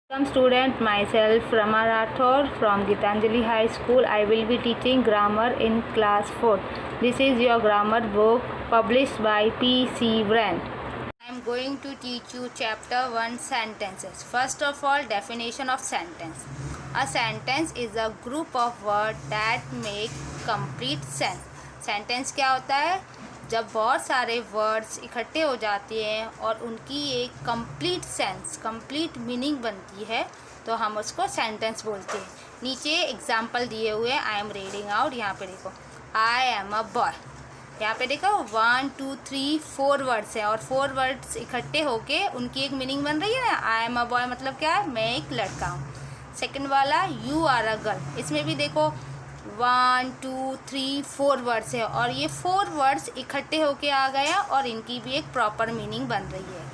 Welcome student, myself Rama Rathore from Gitanjali High School. I will be teaching grammar in class 4. This is your grammar book published by P.C. Wren. I am going to teach you chapter 1 sentences. First of all, definition of sentence. A sentence is a group of words that make complete sense. Sentence क्या होता है? जब बहुत सारे words इकट्ठे हो जाते हैं और उनकी एक कंप्लीट सेंस, कंप्लीट मीनिंग बनती है तो हम उसको सेंटेंस बोलते हैं. नीचे एग्जाम्पल दिए हुए हैं. I am reading out. यहाँ पे देखो, आई एम अ बॉय. यहाँ पे देखो 1 2 3 4 वर्ड्स हैं और 4 वर्ड्स इकट्ठे होके उनकी एक मीनिंग बन रही है ना. आई एम अ बॉय मतलब क्या है? मैं एक लड़का हूँ. सेकेंड वाला यू आर अ गर्ल. इसमें भी देखो 1 2 3 4 वर्ड्स है और ये 4 वर्ड्स इकट्ठे होके आ गए हैं और इनकी भी एक प्रॉपर मीनिंग बन रही है.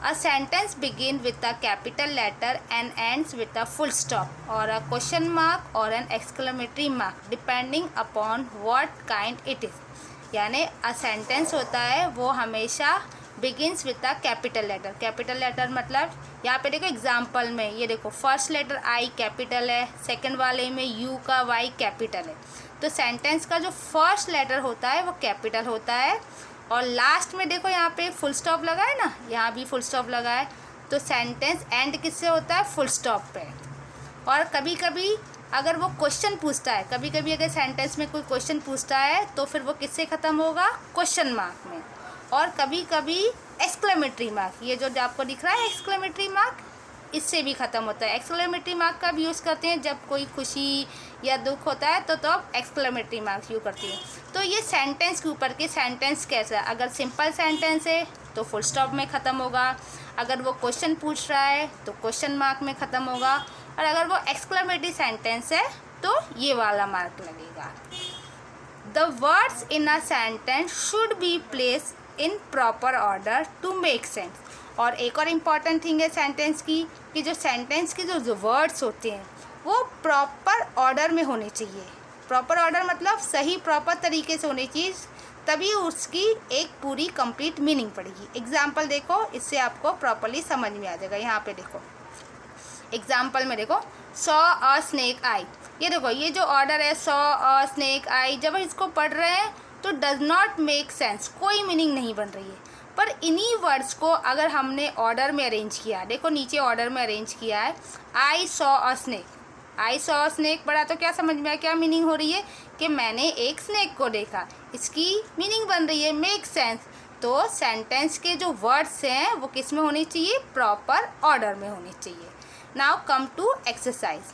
A sentence begin with a capital letter and ends with a full stop और अ क्वेश्चन मार्क और an exclamatory mark depending upon what kind it is. यानी अ सेंटेंस होता है वो हमेशा begins with a capital letter. Capital letter मतलब यहाँ पे देखो एग्जाम्पल में ये देखो फर्स्ट लेटर आई कैपिटल है, सेकंड वाले में यू का वाई कैपिटल है. तो सेंटेंस का जो फर्स्ट लेटर होता है वो कैपिटल होता है और लास्ट में देखो यहाँ पे फुल स्टॉप लगा है ना, यहाँ भी फुल स्टॉप लगा है. तो सेंटेंस एंड किससे होता है? फुल स्टॉप पे. और कभी कभी अगर वो क्वेश्चन पूछता है, कभी कभी अगर सेंटेंस में कोई क्वेश्चन पूछता है तो फिर वो किससे ख़त्म होगा? क्वेश्चन मार्क में. और कभी कभी एक्सक्लेमेटरी मार्क, ये जो आपको दिख रहा है एक्सक्लेमेटरी मार्क, इससे भी ख़त्म होता है. एक्सक्लेमेटरी मार्क का भी यूज़ करते हैं जब कोई खुशी या दुख होता है तो आप एक्सक्लेमेटरी मार्क यूज़ करती हैं. तो ये सेंटेंस के ऊपर के सेंटेंस कैसा है. अगर सिंपल सेंटेंस है तो फुल स्टॉप में ख़त्म होगा. अगर वो क्वेश्चन पूछ रहा है तो क्वेश्चन मार्क में ख़त्म होगा. और अगर वो एक्सक्लेमेटरी सेंटेंस है तो ये वाला मार्क लगेगा. The words in a sentence should be place in proper order to make sense. और एक और इम्पॉर्टेंट थिंग है सेंटेंस की कि जो सेंटेंस की जो वर्ड्स होते हैं वो प्रॉपर ऑर्डर में होने चाहिए. प्रॉपर ऑर्डर मतलब सही प्रॉपर तरीके से होनी चाहिए, तभी उसकी एक पूरी कंप्लीट मीनिंग पड़ेगी. एग्जाम्पल देखो, इससे आपको प्रॉपरली समझ में आ जाएगा. यहाँ पे देखो एग्जाम्पल में देखो सॉ अ स्नेक आई. ये देखो ये जो ऑर्डर है सॉ अ स्नेक आई, जब हम इसको पढ़ रहे हैं तो डज नॉट मेक सेंस, कोई मीनिंग नहीं बन रही है. पर इन्हीं वर्ड्स को अगर हमने ऑर्डर में अरेंज किया, देखो नीचे ऑर्डर में अरेंज किया है I saw a snake. I saw a snake पढ़ा तो क्या समझ में आया? क्या मीनिंग हो रही है कि मैंने एक स्नेक को देखा. इसकी मीनिंग बन रही है मेक सेंस. तो सेंटेंस के जो वर्ड्स हैं वो किस में होने चाहिए? प्रॉपर ऑर्डर में होने चाहिए. Now come to exercise.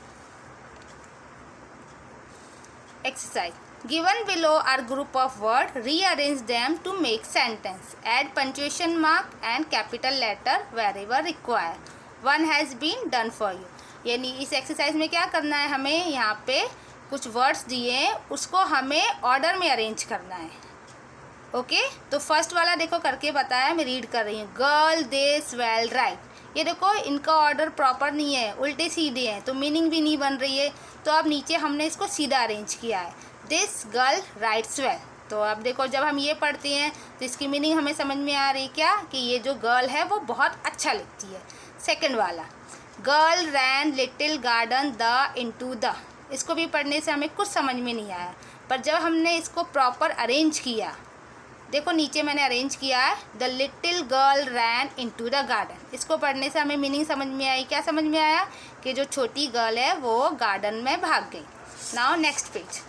Exercise. Given below are group of words. Rearrange them to make sentence. Add punctuation mark and capital letter wherever required. One has been done for you. यानी इस exercise में क्या करना है, हमें यहाँ पे कुछ वर्ड्स दिए हैं उसको हमें ऑर्डर में अरेंज करना है. ओके तो फर्स्ट वाला देखो करके बताया, मैं रीड कर रही हूँ. गर्ल दे स्वेल राइट. ये देखो इनका ऑर्डर प्रॉपर नहीं है, उल्टे सीधे हैं तो मीनिंग भी नहीं बन रही है. तो अब नीचे हमने इसको सीधा अरेंज किया है. This girl rights well. तो अब देखो जब हम ये पढ़ते हैं तो इसकी मीनिंग हमें समझ में आ रही क्या कि ये जो गर्ल है वो बहुत अच्छा लिखती है. सेकंड वाला girl ran little garden the into the. इसको भी पढ़ने से हमें कुछ समझ में नहीं आया, पर जब हमने इसको प्रॉपर अरेंज किया, देखो नीचे मैंने अरेंज किया है the little girl ran into the garden. इसको पढ़ने से हमें मीनिंग समझ में आई. क्या समझ में आया? कि जो छोटी गर्ल है वो गार्डन में भाग गई. Now next page.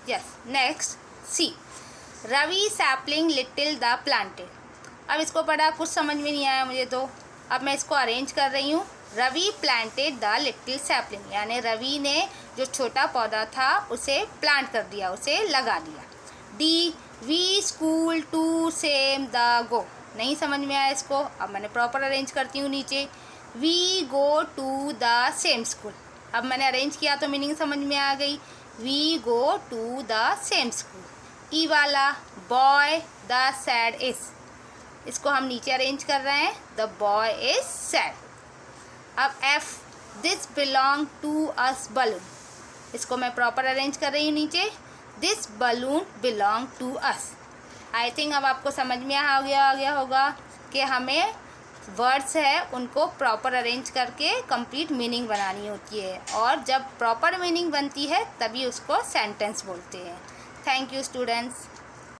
Yes next C. Ravi sapling little the planted. अब इसको पढ़ा कुछ समझ में नहीं आया मुझे, तो अब मैं इसको अरेंज कर रही हूँ. Ravi planted the little sapling, यानी रवि ने जो छोटा पौधा था उसे प्लांट कर दिया, उसे लगा दिया. The we school to same the go. नहीं समझ में आया इसको, अब मैंने प्रॉपर अरेंज करती हूँ. नीचे we go to the same school. अब मैंने अरेंज किया तो मीनिंग समझ में आ गई. We go to the same school. ई वाला बॉय द सैड इज. इसको हम नीचे अरेंज कर रहे हैं. The boy is sad. अब if this belong to us balloon. इसको मैं प्रॉपर अरेंज कर रही हूँ नीचे। This balloon belong to us. I think अब आपको समझ में आ गया होगा कि हमें वर्ड्स है उनको प्रॉपर अरेंज करके कंप्लीट मीनिंग बनानी होती है, और जब प्रॉपर मीनिंग बनती है तभी उसको सेंटेंस बोलते हैं। Thank you students.